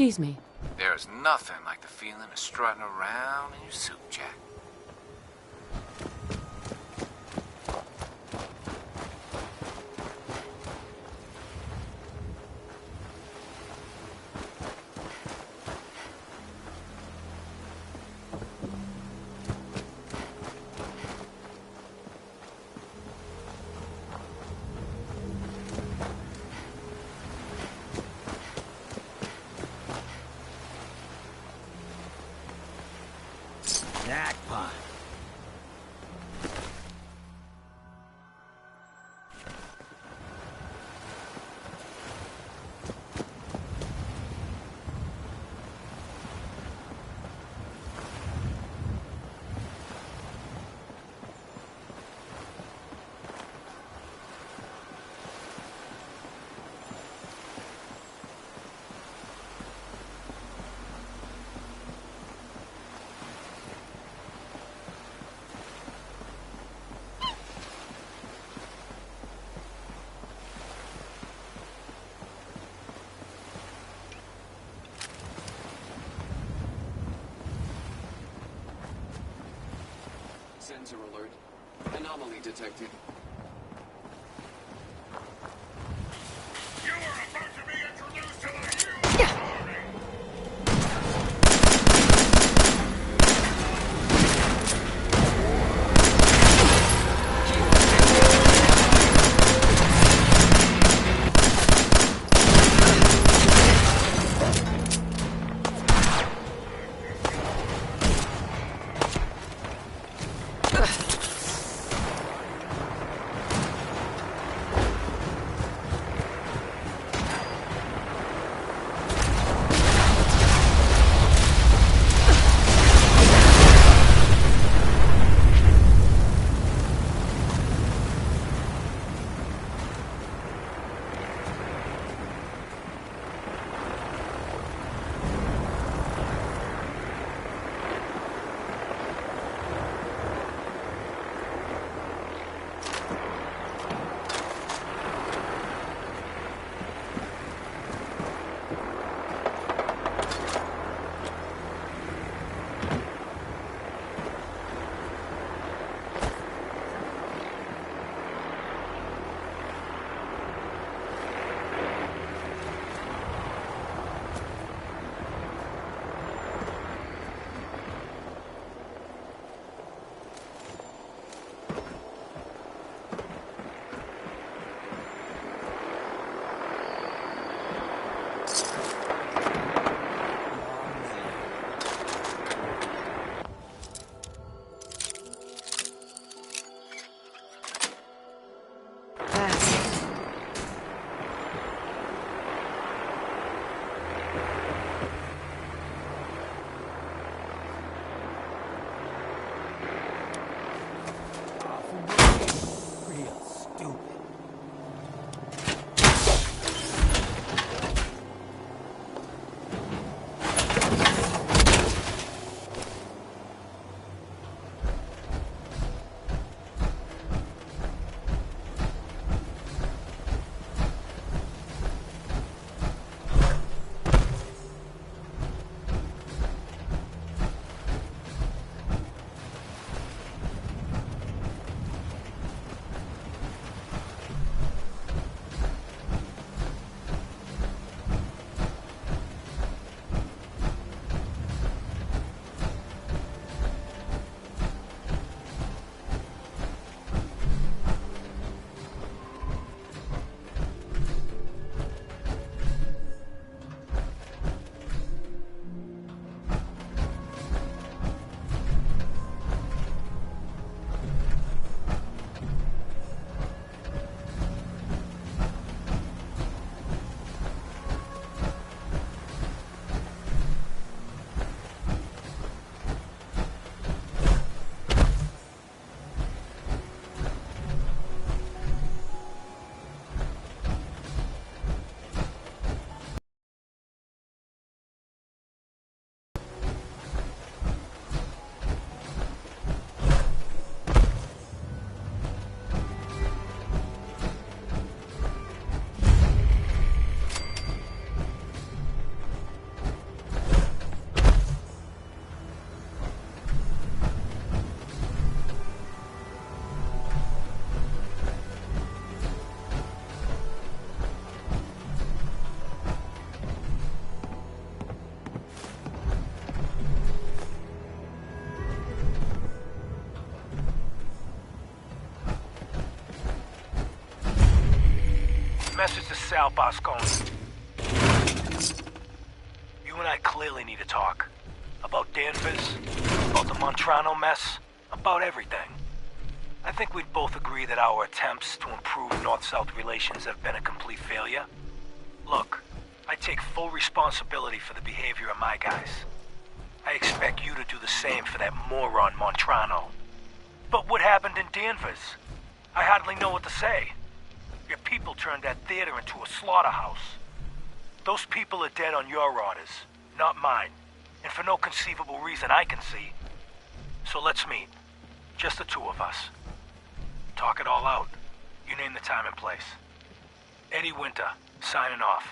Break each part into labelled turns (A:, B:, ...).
A: Excuse me.
B: There's nothing like the feeling of strutting around in your suit jacket.
C: Jackpot.
D: Sensor alert. Anomaly detected.
E: You are about to be introduced to the human army!
A: Sal Boscone. You and I clearly need to talk. About Danvers, about the Montrano mess, about everything. I think we'd both agree that our attempts to improve North-South relations have been a complete failure. Look, I take full responsibility for the behavior of my guys. I expect you to do the same for that moron Montrano. But what happened in Danvers? I hardly know what to say. Your people turned that theater into a slaughterhouse. Those people are dead on your orders, not mine. And for no conceivable reason I can see. So let's meet. Just the two of us. Talk it all out. You name the time and place. Eddie Winter, signing off.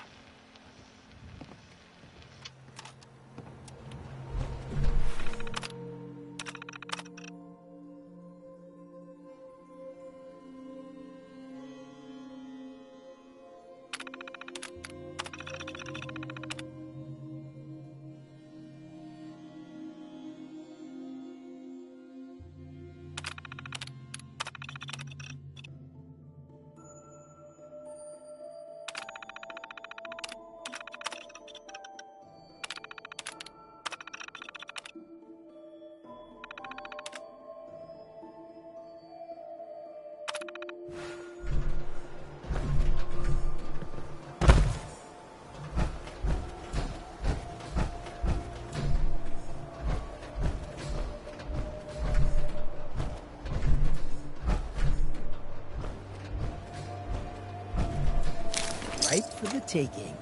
C: Right for the taking.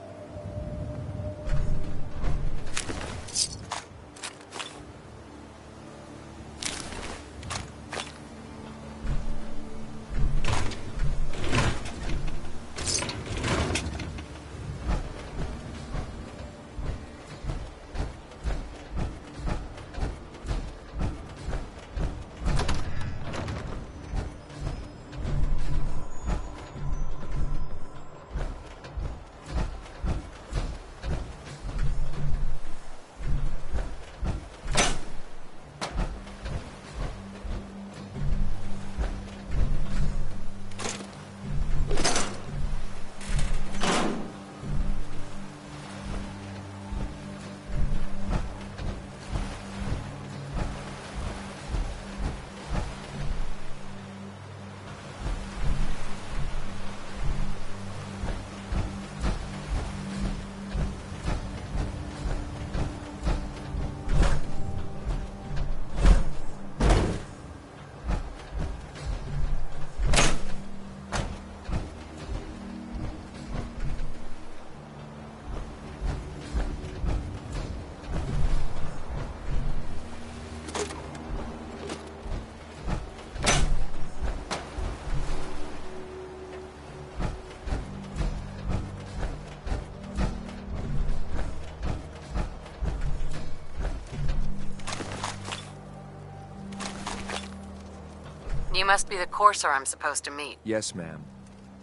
F: You must be the courser I'm supposed to meet.
G: Yes, ma'am.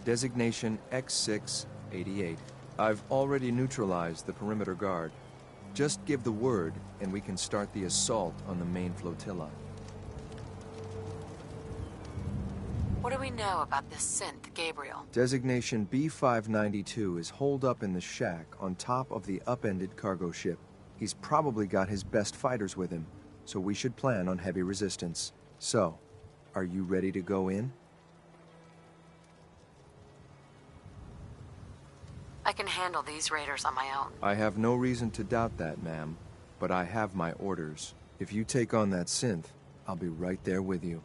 G: Designation X688. I've already neutralized the perimeter guard. Just give the word, and we can start the assault on the main flotilla.
F: What do we know about this synth, Gabriel?
G: Designation B592 is holed up in the shack on top of the upended cargo ship. He's probably got his best fighters with him, so we should plan on heavy resistance. So, are you ready to go in?
F: I can handle these raiders on my own.
G: I have no reason to doubt that, ma'am, but I have my orders. If you take on that synth, I'll be right there with you.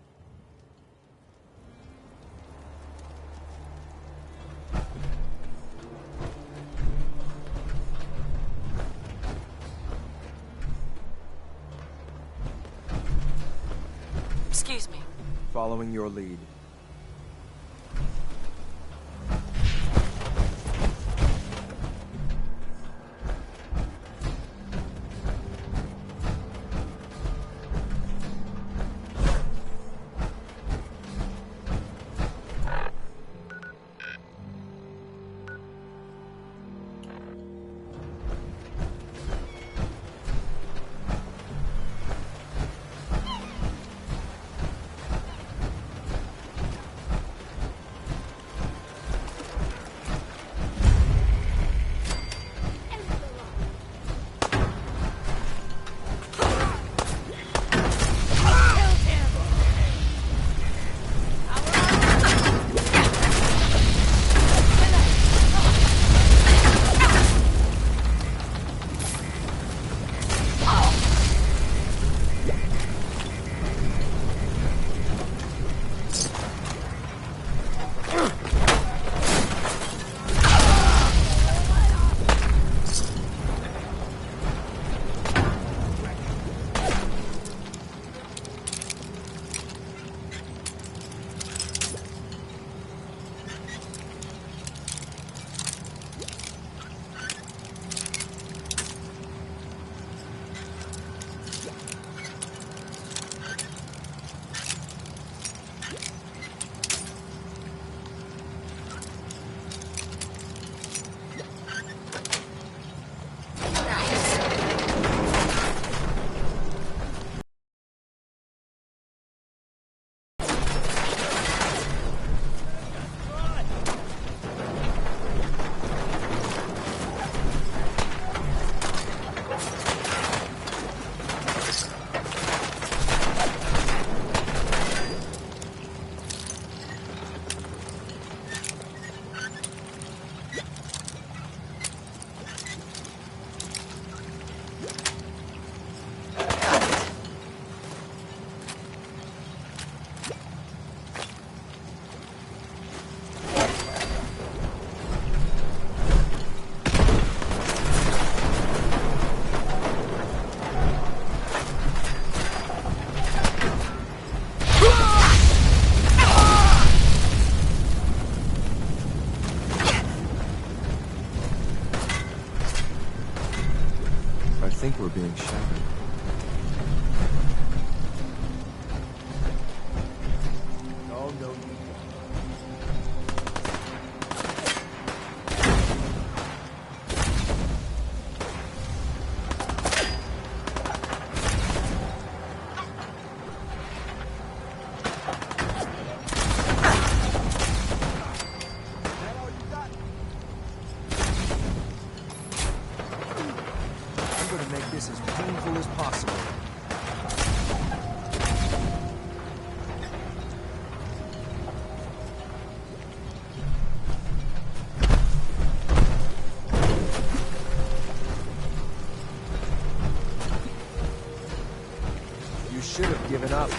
F: Excuse me.
G: Following your lead. should have given up.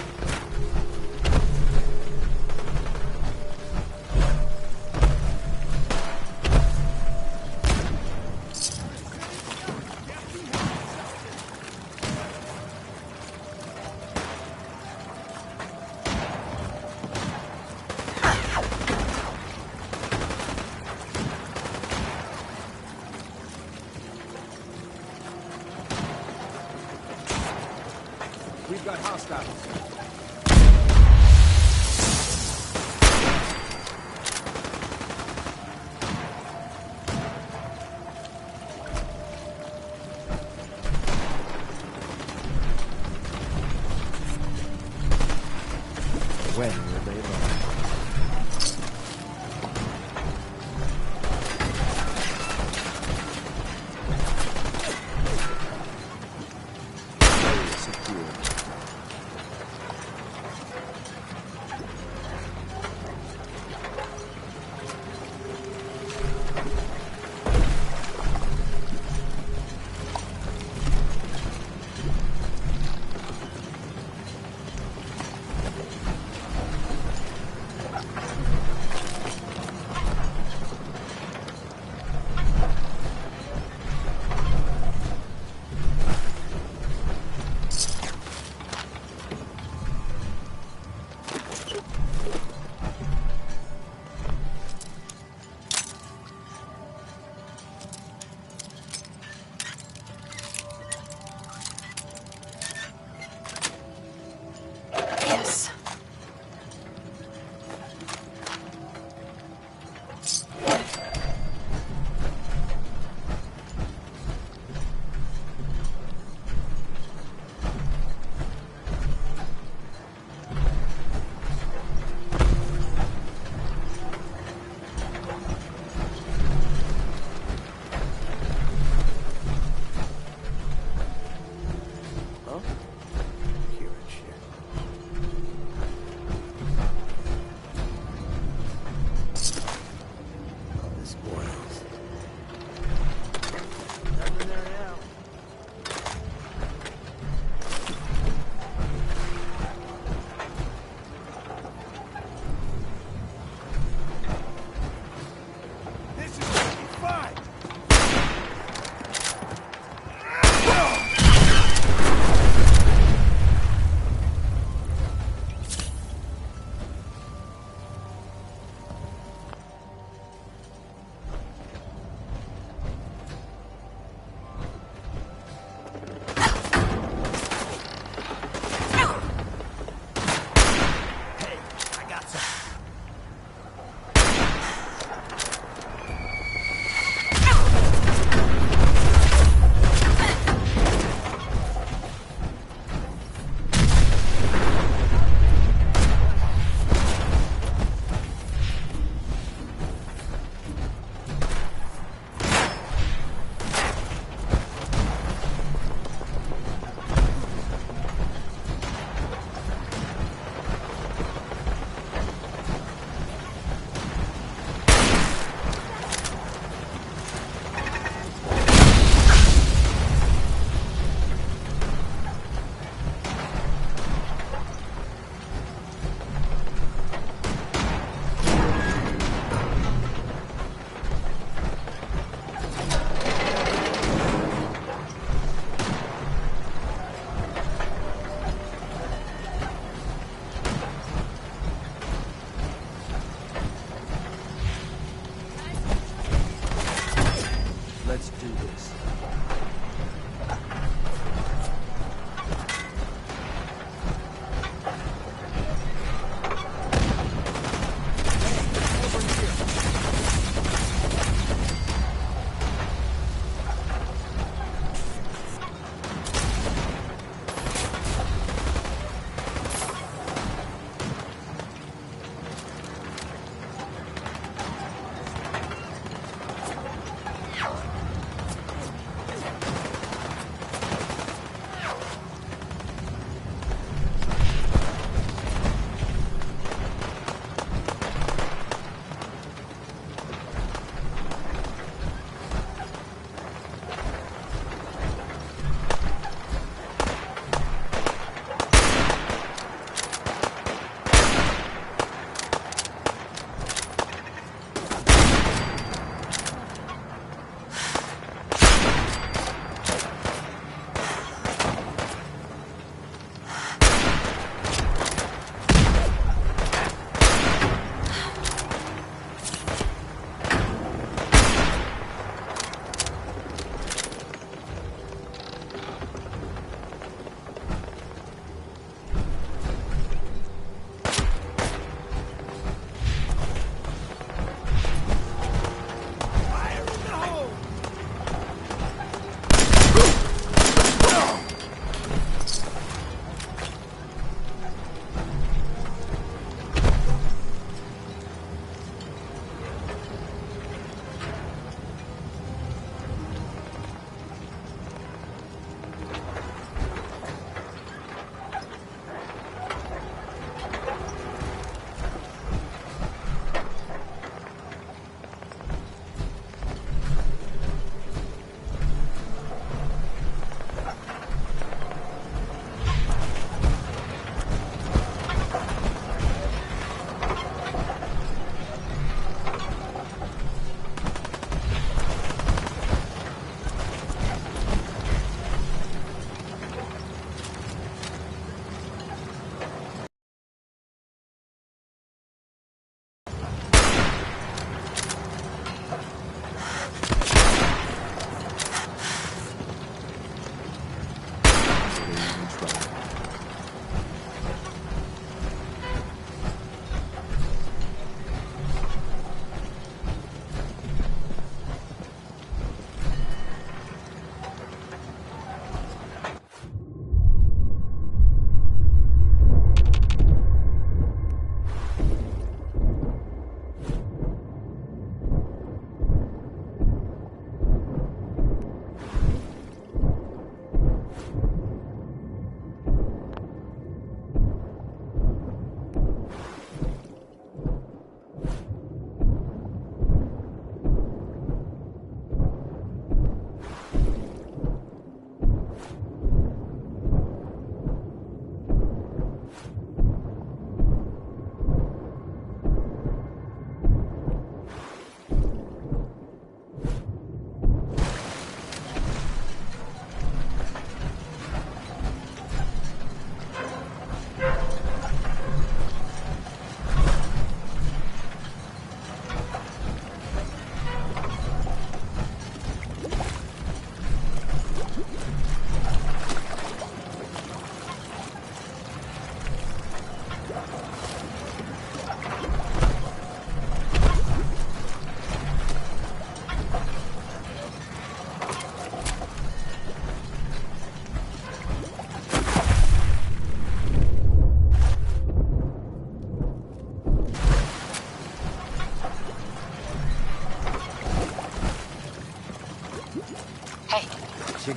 C: We've got hostiles.
G: When will they learn? Area secure.
F: Yes.
C: Huh? Hearing shit.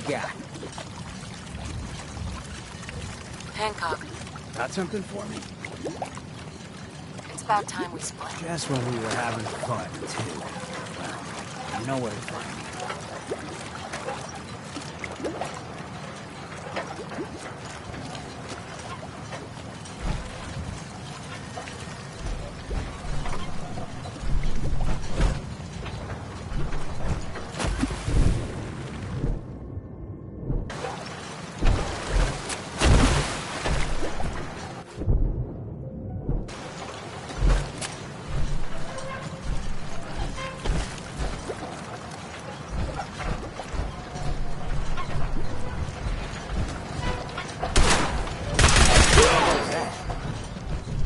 C: got?
F: Hancock,
C: Got something for me?
F: it's about time we split.
C: Just when we were having fun, too. Well, you know where to find me.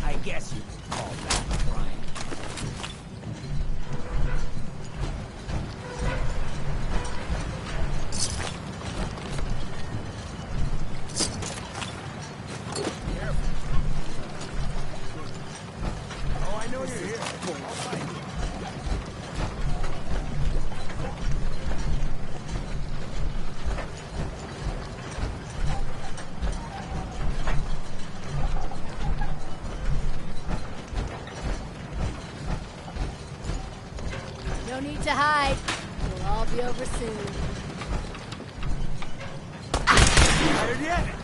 C: I guess you could call that crime. Oh, I know you're here. I'll find you.
H: No need to hide. We'll all be over soon.
C: Tired yet?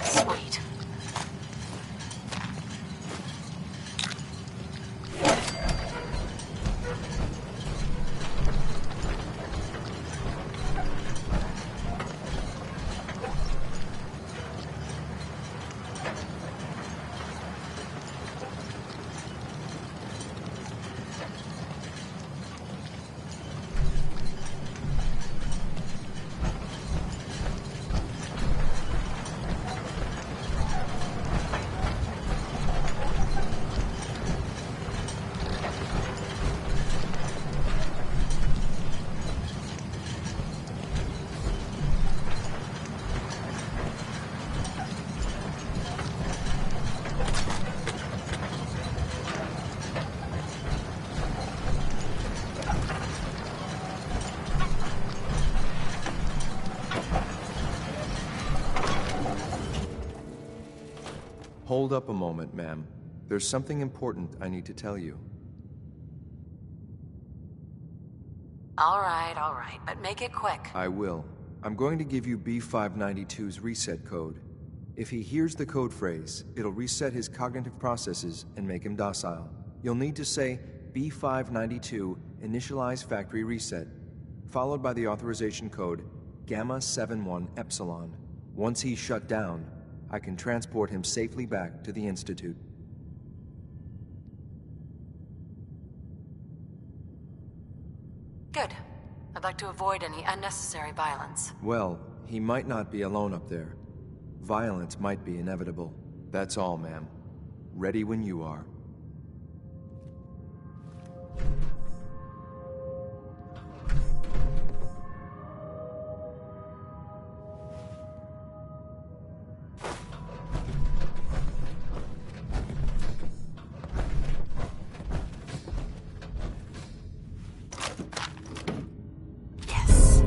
F: Sweet.
G: Hold up a moment, ma'am. There's something important I need to tell you.
F: All right, but make it quick.
G: I will. I'm going to give you B592's reset code. If he hears the code phrase, it'll reset his cognitive processes and make him docile. You'll need to say B592 initialize factory reset, followed by the authorization code Gamma 71 Epsilon. Once he's shut down, I can transport him safely back to the Institute.
F: Good. I'd like to avoid any unnecessary violence.
G: Well, he might not be alone up there. Violence might be inevitable. That's all, ma'am. Ready when you are.
F: Yes.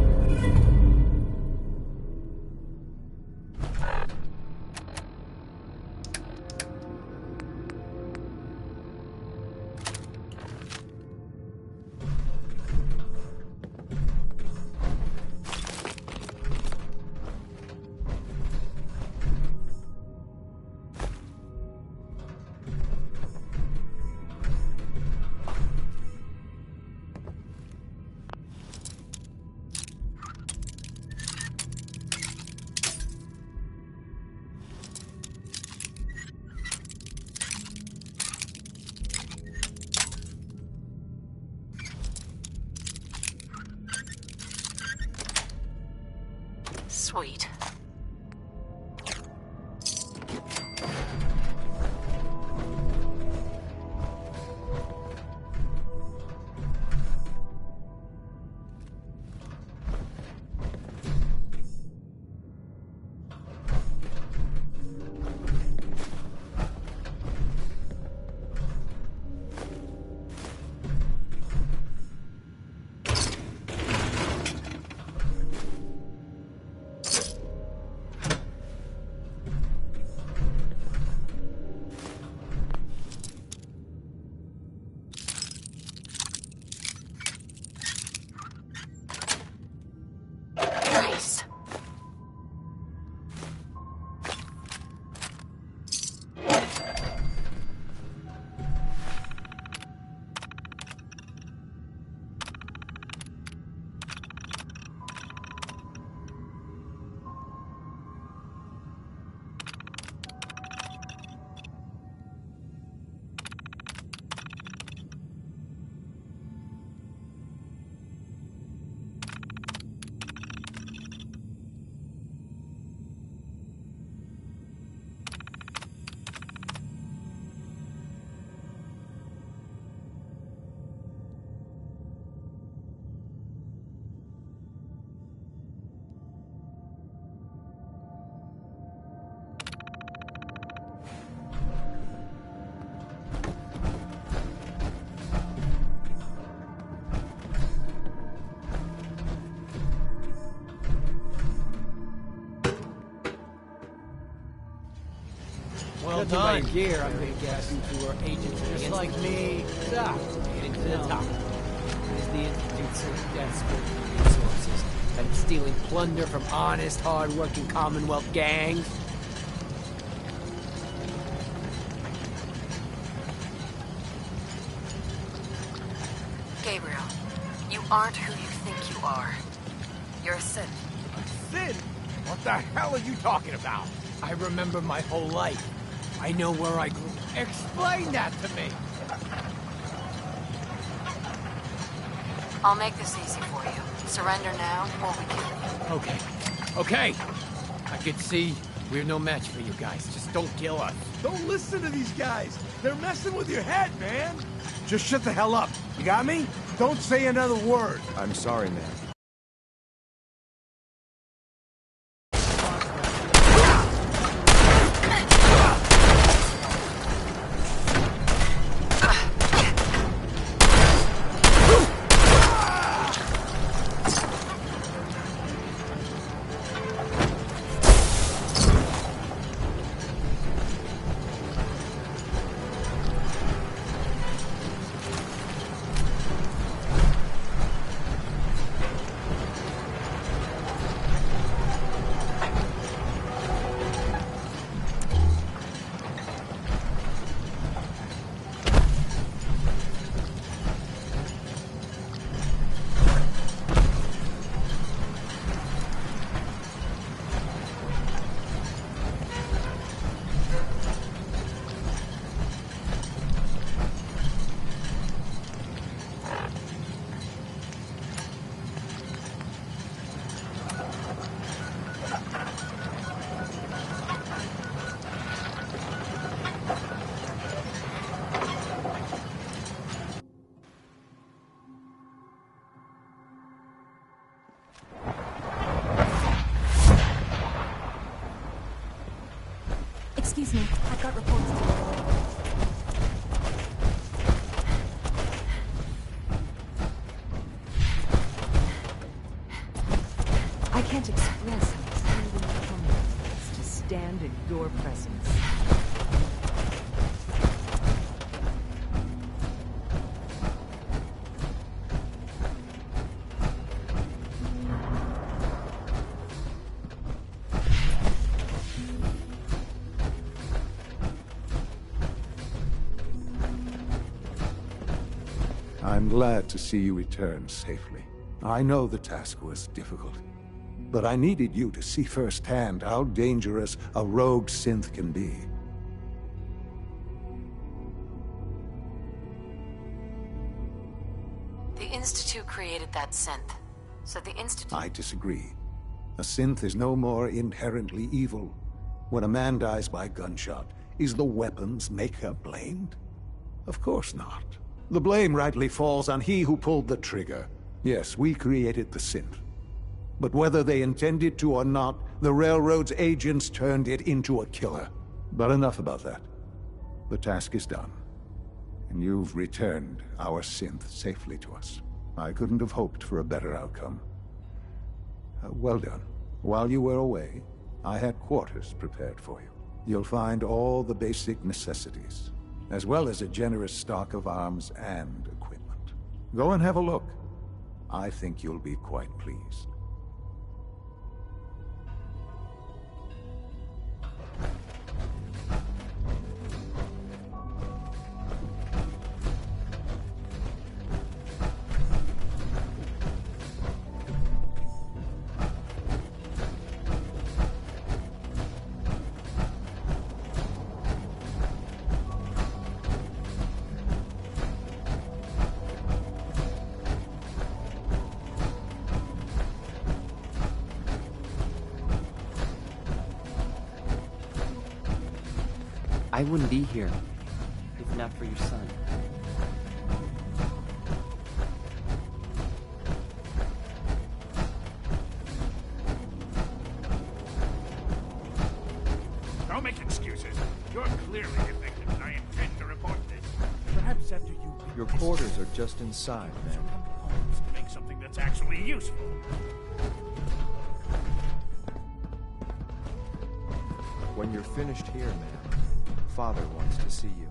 F: Sweet. Nice.
C: Well done. Gear, I'm gonna guess you two are agents just like me. Stop. Heading to the top. Is the Institute so desperate for resources that it's stealing plunder from honest, hard-working Commonwealth gangs?
F: Gabriel, you aren't who you think you are. You're a synth.
C: Sid, what the hell are you talking about? I remember my whole life. I know where I grew. Explain that to me.
F: I'll make this easy for you. Surrender now, or we kill you.
C: Okay. Okay. I can see we're no match for you guys. Just don't kill us.
I: Don't listen to these guys. They're messing with your head, man. Just shut the hell up. You got me? Don't say another word.
G: I'm sorry, man.
J: Excuse me, I've got reports to do. I can't express how excited it is to stand in your presence.
K: I'm glad to see you return safely. I know the task was difficult, but I needed you to see firsthand how dangerous a rogue synth can be.
F: The Institute created that synth. So the Institute...
K: I disagree. A synth is no more inherently evil. When a man dies by gunshot, is the weapon's maker blamed? Of course not. The blame rightly falls on he who pulled the trigger. Yes, we created the synth. But whether they intended to or not, the Railroad's agents turned it into a killer. But enough about that. The task is done. And you've returned our synth safely to us. I couldn't have hoped for a better outcome. Well done. While you were away, I had quarters prepared for you. You'll find all the basic necessities, as well as a generous stock of arms and equipment. Go and have a look. I think you'll be quite pleased.
L: I wouldn't be here if not for your son.
E: Don't make excuses. You're clearly defective, and I intend to report this. Perhaps after you...
G: Your quarters are just inside, man.
E: to make something that's actually useful.
G: When you're finished here, man, Father wants to see you.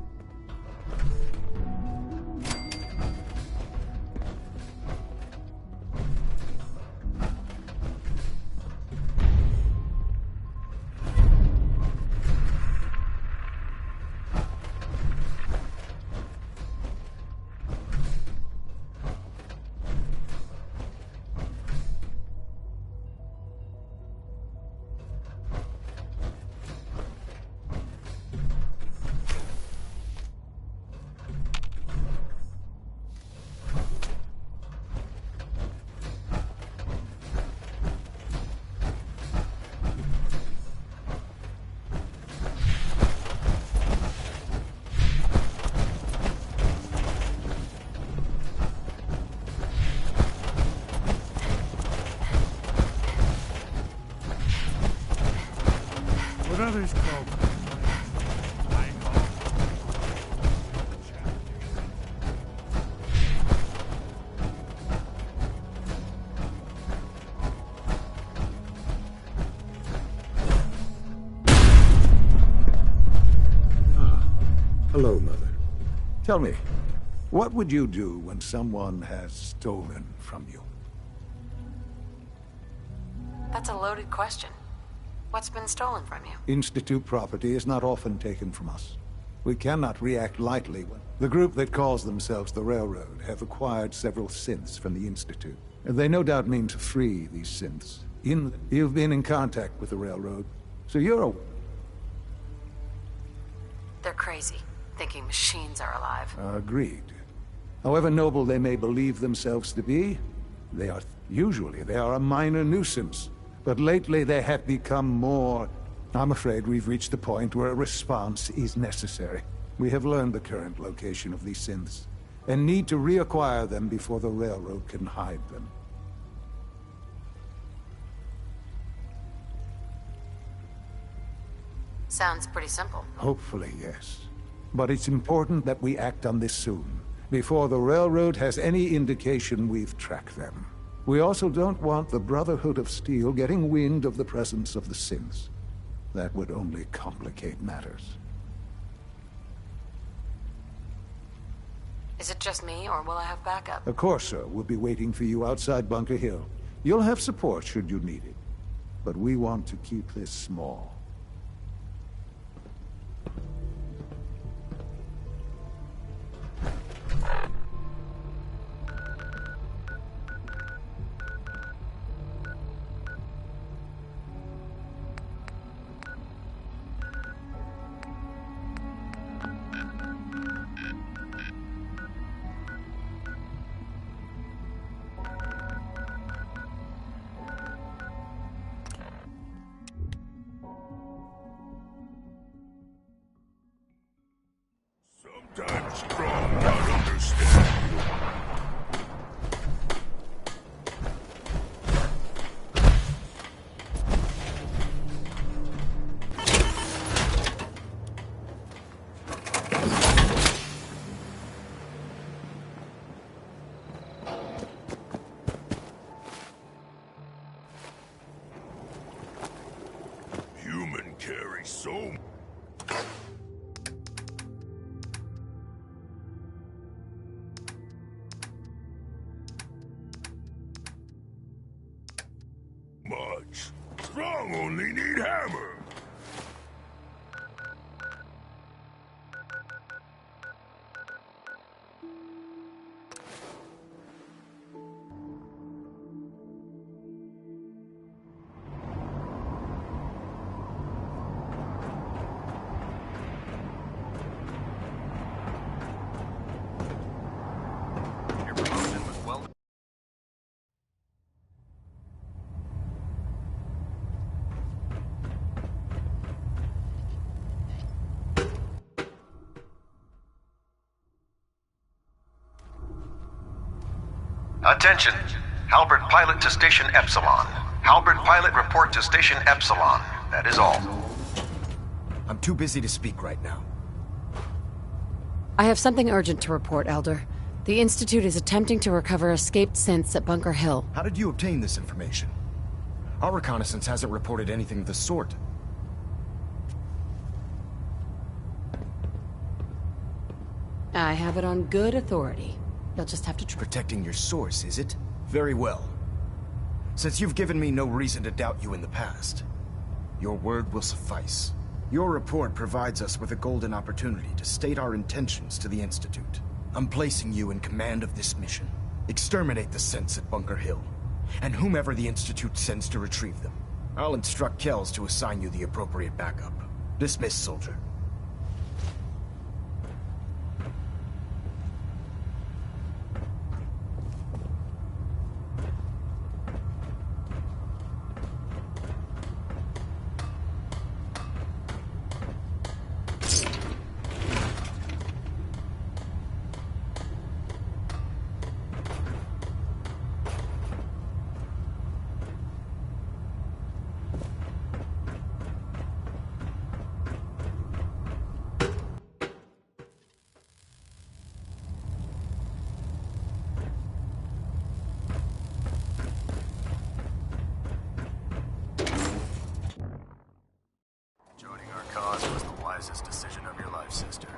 E: What others call I call
K: Hello, Mother. Tell me, what would you do when someone has stolen from you?
F: That's a loaded question. What's been stolen from you?
K: Institute property is not often taken from us. We cannot react lightly when the group that calls themselves the Railroad have acquired several synths from the Institute. And they no doubt mean to free these synths. You've been in contact with the Railroad, so you're a...
F: They're crazy, thinking machines are alive.
K: Agreed. However noble they may believe themselves to be, they are a minor nuisance. But lately they have become more... I'm afraid we've reached the point where a response is necessary. We have learned the current location of these synths, and need to reacquire them before the Railroad can hide them.
F: Sounds pretty simple.
K: Hopefully, yes. But it's important that we act on this soon, before the Railroad has any indication we've tracked them. We also don't want the Brotherhood of Steel getting wind of the presence of the synths. That would only complicate matters.
F: Is it just me, or will I have backup?
K: Of course, sir. We'll be waiting for you outside Bunker Hill. You'll have support should you need it. But we want to keep this small.
E: Strong, not understand. Human carry so much. Strong only need hammer.
B: Your promotion was well.
M: Attention! Halbert Pilot to Station Epsilon. Halbert Pilot, report to Station Epsilon. That is all.
N: I'm too busy to speak right now.
F: I have something urgent to report, Elder. The Institute is attempting to recover escaped synths at Bunker Hill.
N: How did you obtain this information? Our reconnaissance hasn't reported anything of the sort.
F: I have it on good authority. You'll just have to
N: Protecting your source, is it? Very well. Since you've given me no reason to doubt you in the past, your word will suffice. Your report provides us with a golden opportunity to state our intentions to the Institute. I'm placing you in command of this mission. Exterminate the synths at Bunker Hill, and whomever the Institute sends to retrieve them. I'll instruct Kells to assign you the appropriate backup. Dismiss, soldier.
B: Joining our cause was the wisest decision of your life, sister.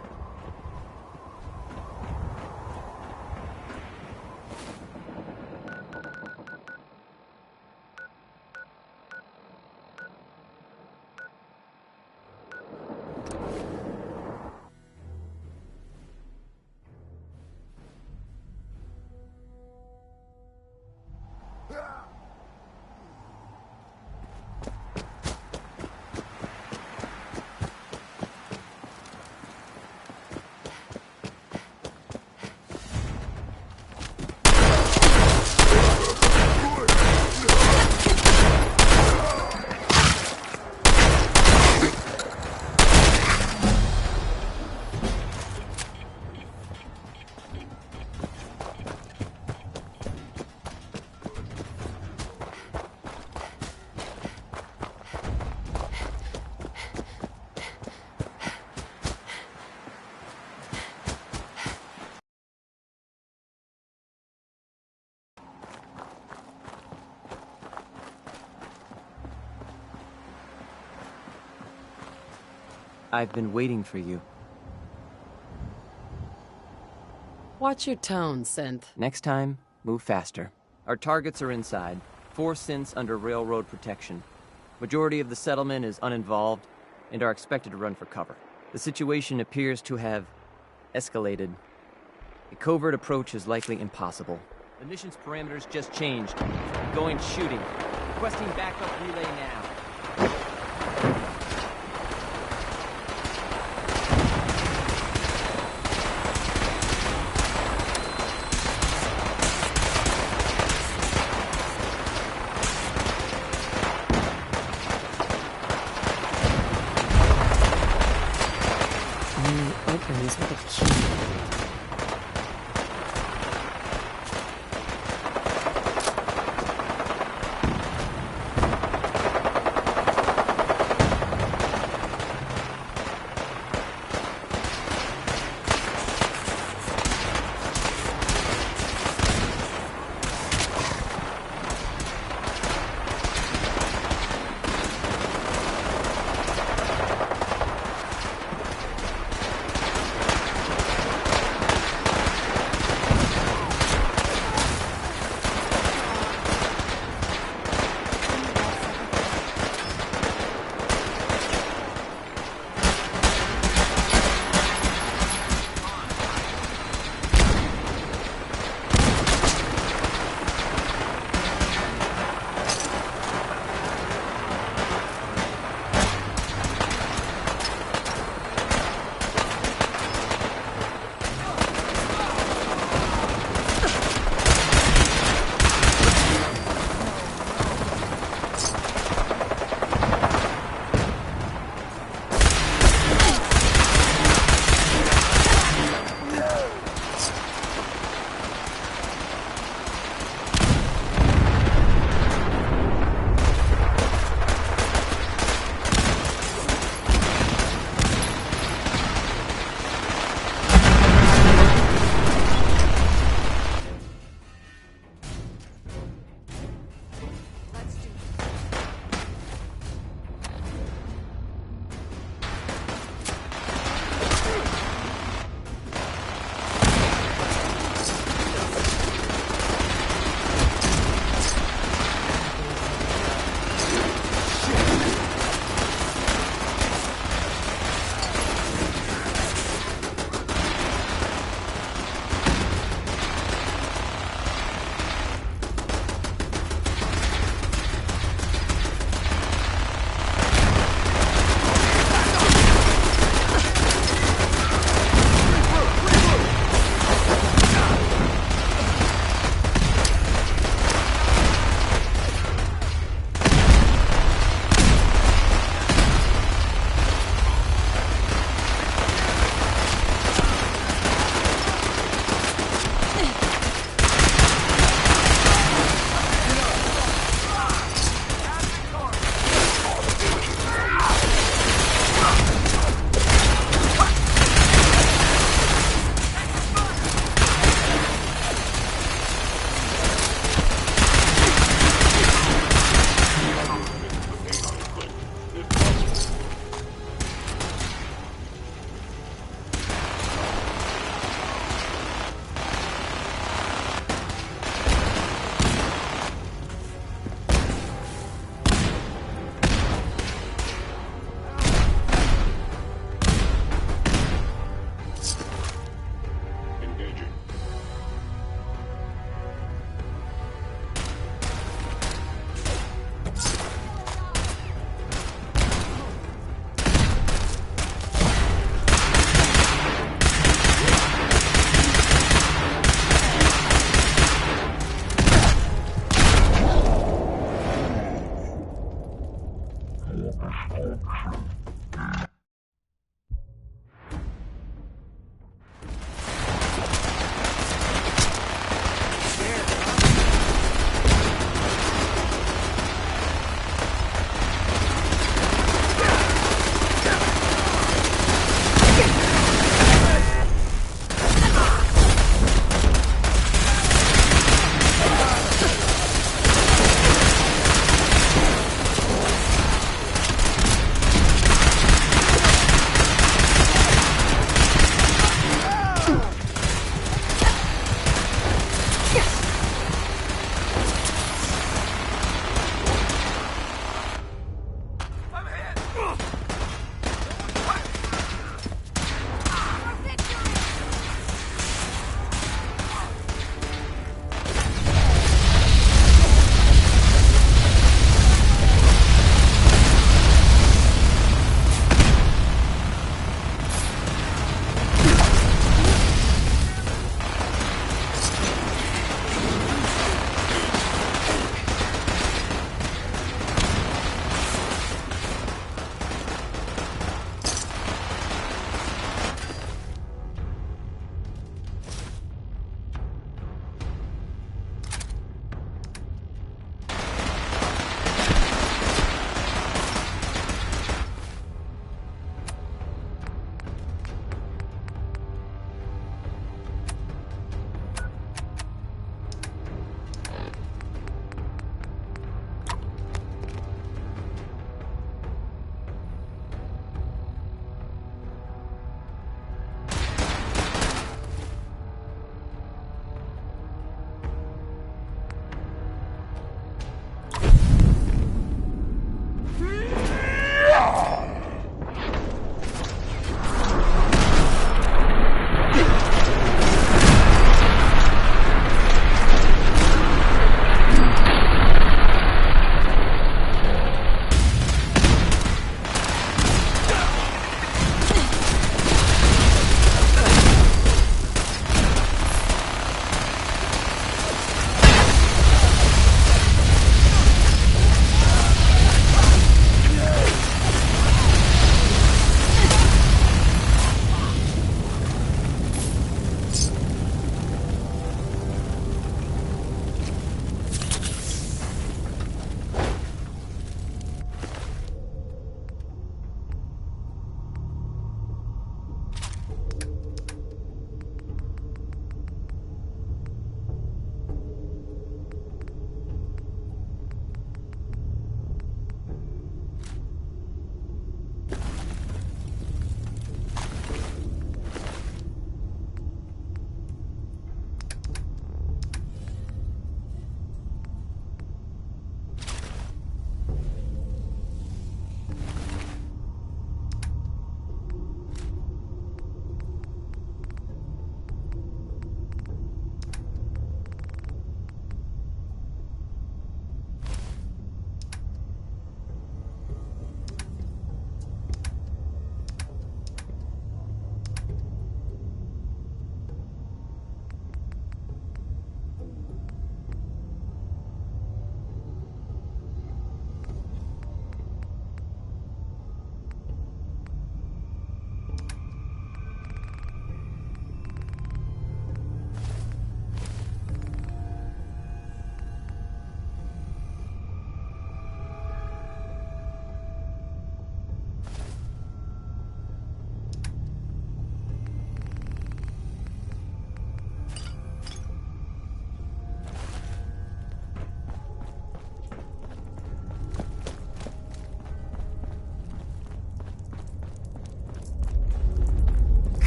L: I've been waiting for you.
F: Watch your tone, Synth.
L: Next time, move faster. Our targets are inside. 4 synths under railroad protection. Majority of the settlement is uninvolved and are expected to run for cover. The situation appears to have escalated. A covert approach is likely impossible. The mission's parameters just changed. Going shooting. Requesting backup relay now.
F: Opens with a key.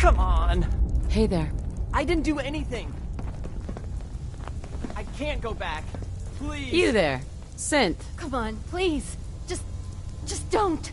L: Come on!
F: Hey there.
L: I didn't do anything! I can't go back. Please!
F: You there. Synth.
H: Come on, please. Just don't.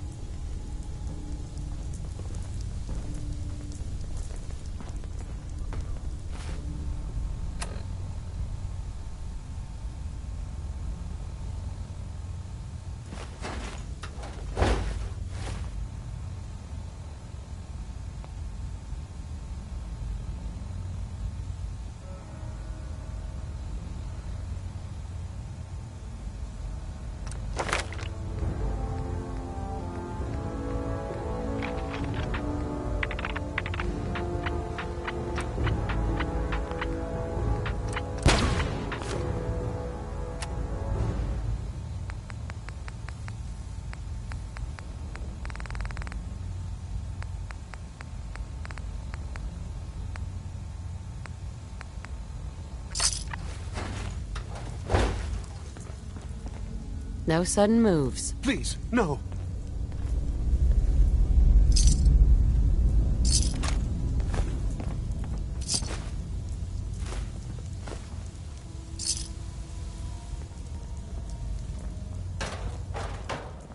F: No sudden moves.
I: Please, no.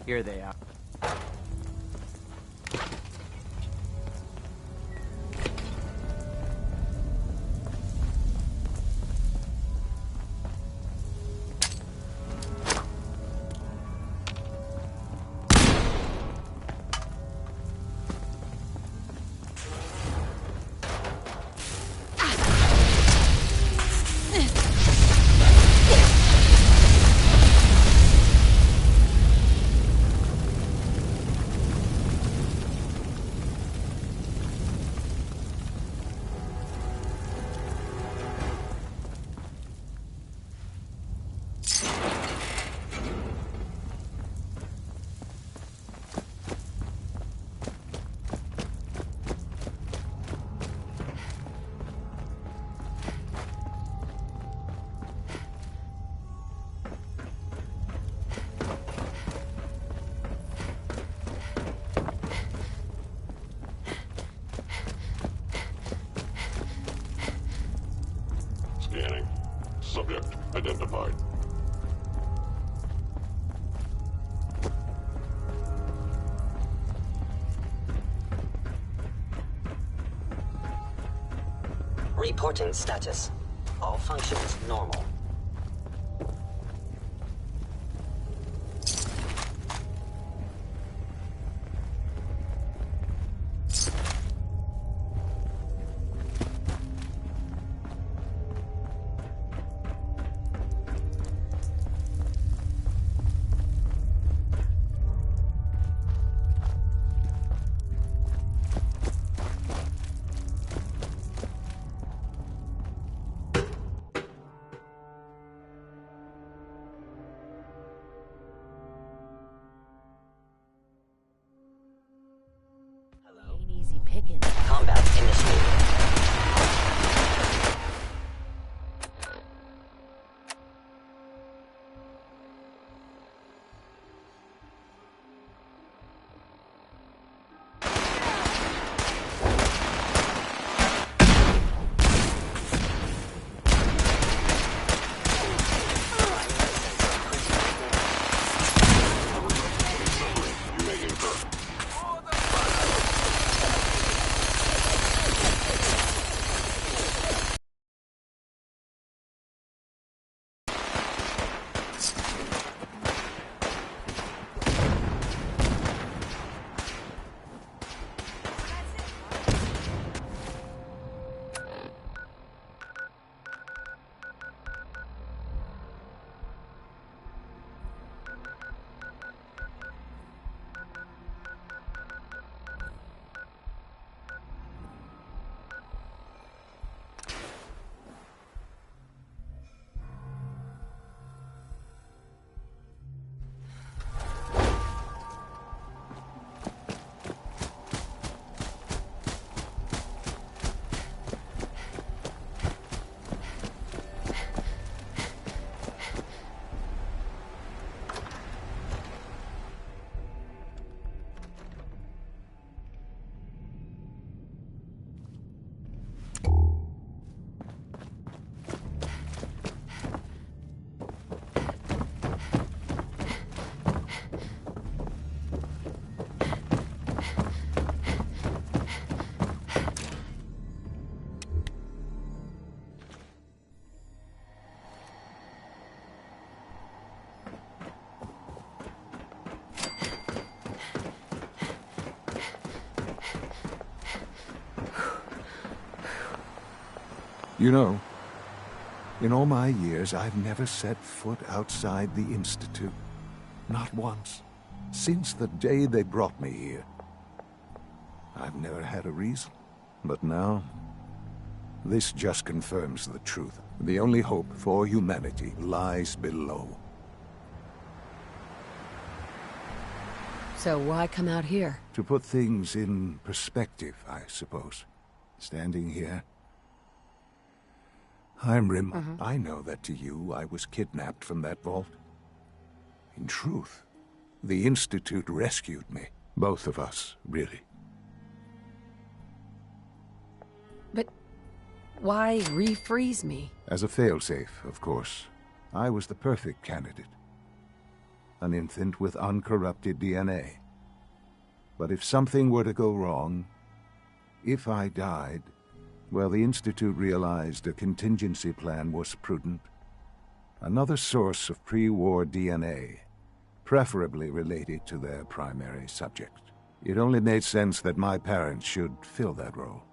L: Here they are.
O: Scanning. Subject identified.
P: Reporting status. All functions normal.
J: Easy picking.
P: Combat initiated.
K: You know, in all my years, I've never set foot outside the Institute. Not once. Since the day they brought me here. I've never had a reason. But now, this just confirms the truth. The only hope for humanity lies below.
F: So why come out here?
K: To put things in perspective, I suppose. Standing here, I'm remote. I know that to you, I was kidnapped from that vault. In truth, the Institute rescued me. Both of us, really.
F: But why refreeze me?
K: As a failsafe, of course. I was the perfect candidate. An infant with uncorrupted DNA. But if something were to go wrong, if I died, well, the Institute realized a contingency plan was prudent. Another source of pre-war DNA, preferably related to their primary subject. It only made sense that my parents should fill that role.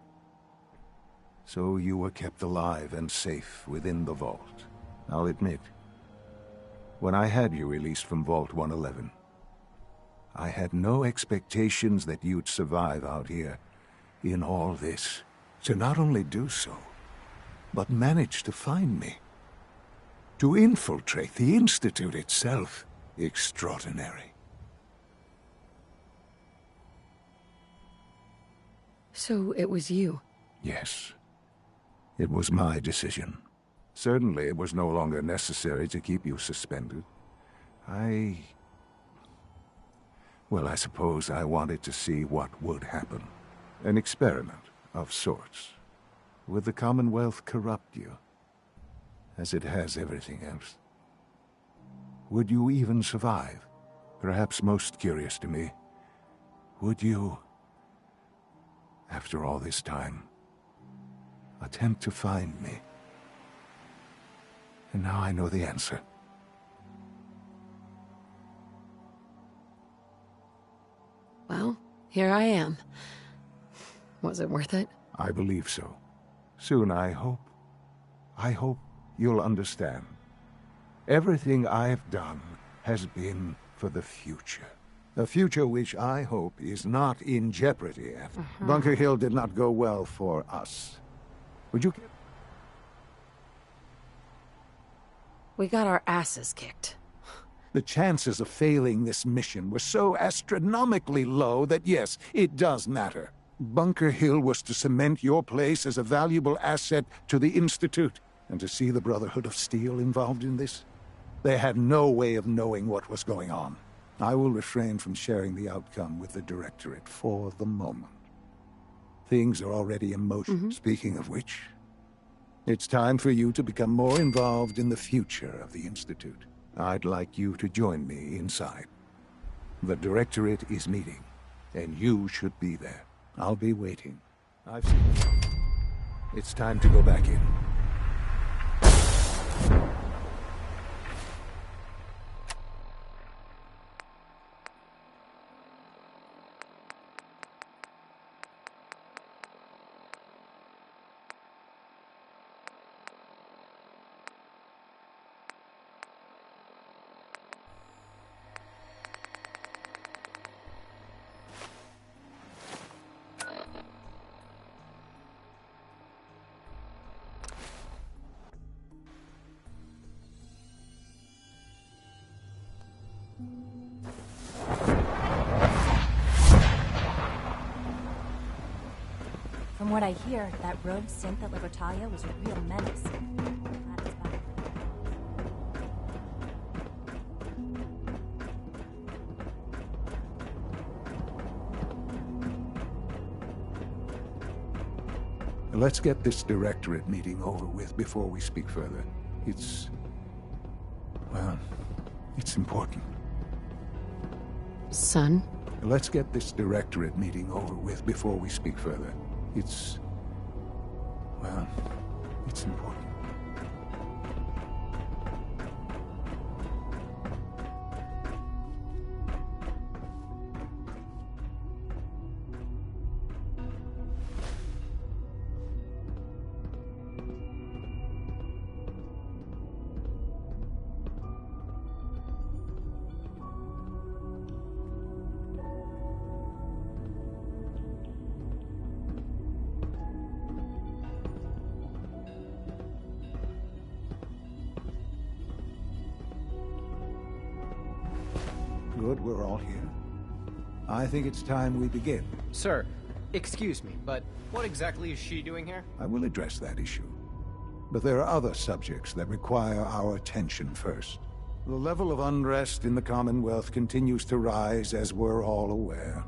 K: So you were kept alive and safe within the vault. I'll admit, when I had you released from Vault 111, I had no expectations that you'd survive out here in all this. To not only do so, but manage to find me. To infiltrate the Institute itself. Extraordinary.
F: So it was you?
K: Yes. It was my decision. Certainly it was no longer necessary to keep you suspended. Well, I suppose I wanted to see what would happen. An experiment of sorts. Would the Commonwealth corrupt you? As it has everything else? Would you even survive? Perhaps most curious to me, would you, after all this time, attempt to find me? And now I know the answer.
F: Well, here I am. Was it worth it?
K: I believe so. Soon, I hope you'll understand. Everything I've done has been for the future. A future which I hope is not in jeopardy after. Bunker Hill did not go well for us. Would you...
F: We got our asses kicked.
K: The chances of failing this mission were so astronomically low that yes, it does matter. Bunker Hill was to cement your place as a valuable asset to the Institute. And to see the Brotherhood of Steel involved in this? They had no way of knowing what was going on. I will refrain from sharing the outcome with the Directorate for the moment. Things are already in motion. Speaking of which, it's time for you to become more involved in the future of the Institute. I'd like you to join me inside. The Directorate is meeting, and you should be there. I'll be waiting. I've seen it. It's time to go back in.
Q: From what I hear, that rogue synth at Libertalia was a real menace. Glad it's back.
K: Let's get this Directorate meeting over with before we speak further. Well, it's important.
F: Son?
K: Let's get this Directorate meeting over with before we speak further. Well, it's important. Good, we're all here. I think it's time we begin.
C: Sir, excuse me, but what exactly is she doing here?
K: I will address that issue. But there are other subjects that require our attention first. The level of unrest in the Commonwealth continues to rise, as we're all aware.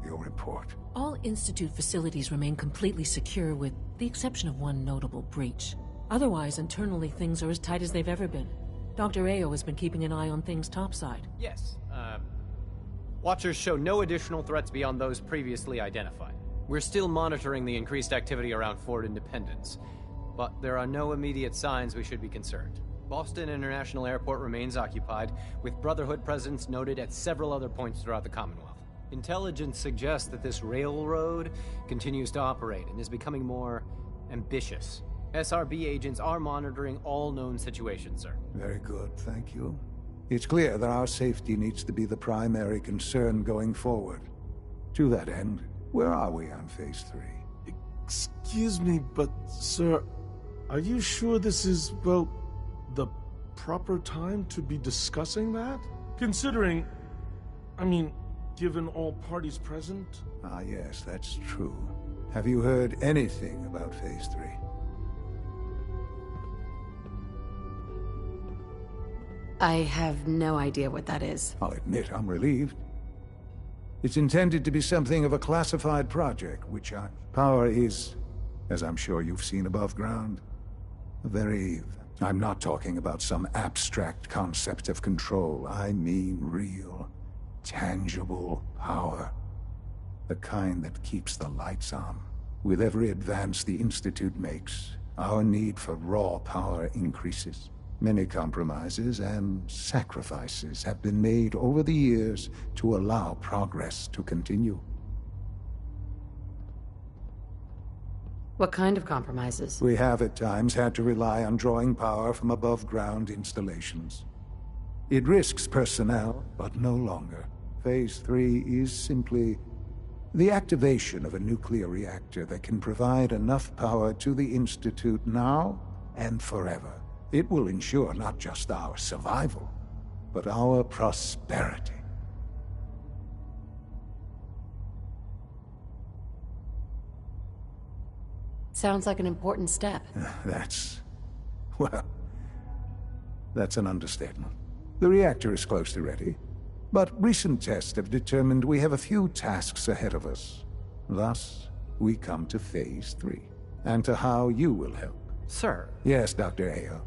K: Your report.
R: All Institute facilities remain completely secure with the exception of one notable breach. Otherwise, internally, things are as tight as they've ever been. Dr. Ao has been keeping an eye on things topside.
C: Yes, Watchers show no additional threats beyond those previously identified. We're still monitoring the increased activity around Fort Independence, but there are no immediate signs we should be concerned. Boston International Airport remains occupied, with Brotherhood presence noted at several other points throughout the Commonwealth. Intelligence suggests that this railroad continues to operate and is becoming more ambitious. SRB agents are monitoring all known situations, sir.
K: Very good, thank you. It's clear that our safety needs to be the primary concern going forward. To that end, where are we on Phase 3?
S: Excuse me, but, sir, are you sure this is, well, the proper time to be discussing that? Considering, given all parties present?
K: Ah, yes, that's true. Have you heard anything about Phase 3?
F: I have no idea what that is.
K: I'll admit I'm relieved. It's intended to be something of a classified project, which power is, as I'm sure you've seen above ground, I'm not talking about some abstract concept of control. I mean real, tangible power. The kind that keeps the lights on. With every advance the Institute makes, our need for raw power increases. Many compromises and sacrifices have been made over the years to allow progress to continue.
F: What kind of compromises?
K: We have at times had to rely on drawing power from above-ground installations. It risks personnel, but no longer. Phase 3 is simply the activation of a nuclear reactor that can provide enough power to the Institute now and forever. It will ensure not just our survival, but our prosperity.
F: Sounds like an important step.
K: That's an understatement. The reactor is close to ready, but recent tests have determined we have a few tasks ahead of us. Thus, we come to Phase 3, and to how you will help.
C: Sir?
K: Yes, Dr. Ao.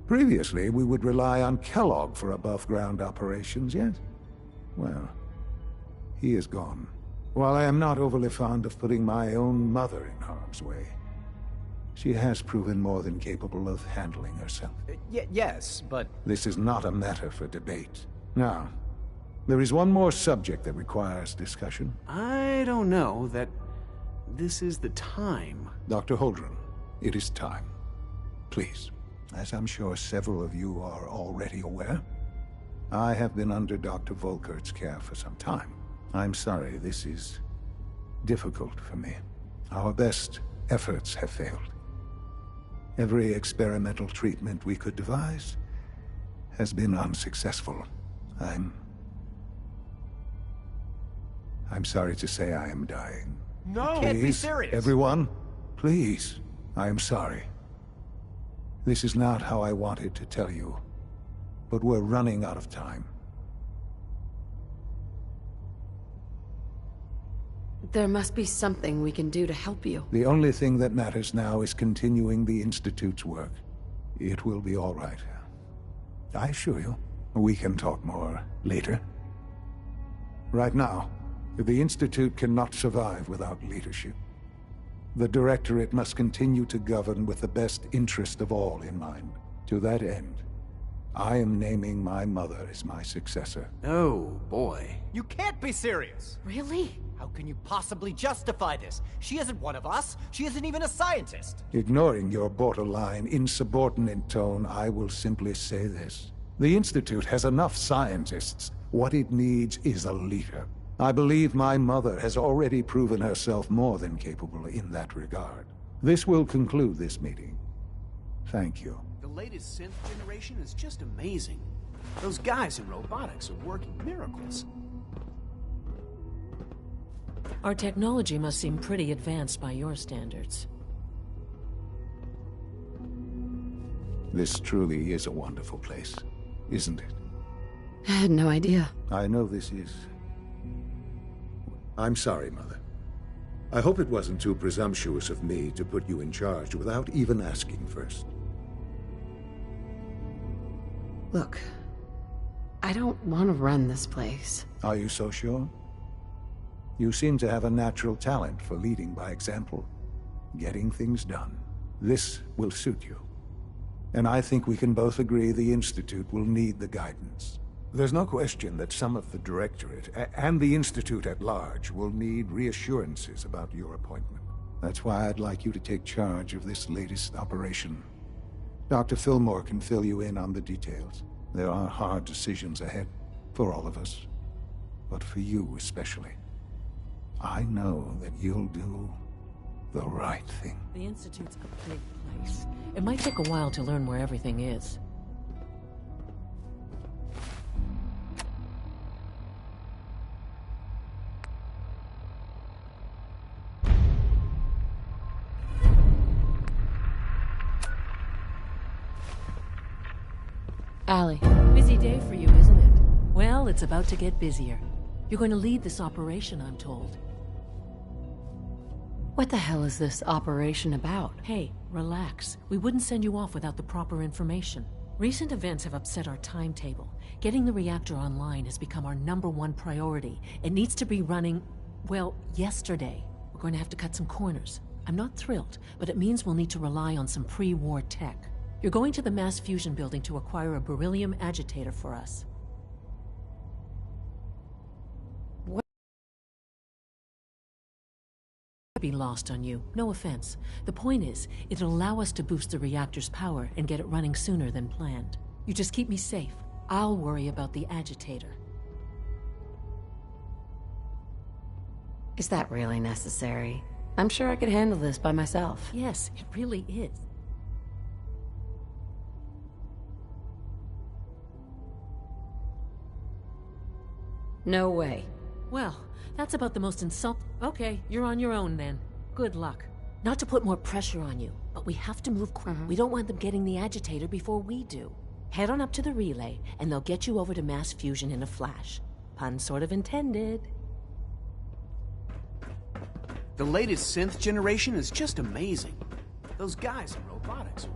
K: Previously, we would rely on Kellogg for above-ground operations, yes? Well, he is gone. While I am not overly fond of putting my own mother in harm's way, she has proven more than capable of handling herself.
C: Yes, but...
K: This is not a matter for debate. Now, there is one more subject that requires discussion.
T: I don't know that this is the time.
K: Dr. Holdren, it is time. Please. As I'm sure several of you are already aware, I have been under Dr. Volkert's care for some time. I'm sorry, this is difficult for me. Our best efforts have failed. Every experimental treatment we could devise has been unsuccessful. I'm sorry to say I am dying.
S: No!
C: You can't be serious!
K: Everyone, please, I am sorry. This is not how I wanted to tell you, but we're running out of time.
F: There must be something we can do to help you.
K: The only thing that matters now is continuing the Institute's work. It will be all right. I assure you, we can talk more later. Right now, the Institute cannot survive without leadership. The Directorate must continue to govern with the best interest of all in mind. To that end, I am naming my mother as my successor.
T: Oh, boy.
C: You can't be serious!
F: Really?
C: How can you possibly justify this? She isn't one of us. She isn't even a scientist.
K: Ignoring your borderline, insubordinate tone, I will simply say this. The Institute has enough scientists. What it needs is a leader. I believe my mother has already proven herself more than capable in that regard. This will conclude this meeting. Thank you.
T: The latest synth generation is just amazing. Those guys in robotics are working miracles.
R: Our technology must seem pretty advanced by your standards.
K: This truly is a wonderful place. isn't it?
F: I had no idea.
K: I know this is. I'm sorry, Mother. I hope it wasn't too presumptuous of me to put you in charge without even asking first.
F: Look, I don't want to run this place.
K: Are you so sure? You seem to have a natural talent for leading by example, getting things done. This will suit you. And I think we can both agree the Institute will need the guidance. There's no question that some of the Directorate and the Institute at large will need reassurances about your appointment. That's why I'd like you to take charge of this latest operation. Dr. Fillmore can fill you in on the details. There are hard decisions ahead, for all of us. But for you especially. I know that you'll do the right thing.
R: The Institute's a big place. It might take a while to learn where everything is.
F: Allie.
R: Busy day for you, isn't it? Well, it's about to get busier. You're going to lead this operation, I'm told.
F: What the hell is this operation about?
R: Hey, relax. We wouldn't send you off without the proper information. Recent events have upset our timetable. Getting the reactor online has become our #1 priority. It needs to be running, well, yesterday. We're going to have to cut some corners. I'm not thrilled, but it means we'll need to rely on some pre-war tech. You're going to the mass fusion building to acquire a beryllium agitator for us. What? Be lost on you. No offense. The point is, it'll allow us to boost the reactor's power and get it running sooner than planned. You just keep me safe. I'll worry about the agitator.
F: Is that really necessary? I'm sure I could handle this by myself.
R: Yes, it really is.
F: No way.
R: Well, that's about the most Okay, you're on your own then. Good luck. Not to put more pressure on you, but we have to move quick. We don't want them getting the agitator before we do. Head on up to the relay, and they'll get you over to mass fusion in a flash. Pun sort of intended.
T: The latest synth generation is just amazing. Those guys in robotics are...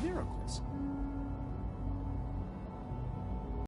T: miracles.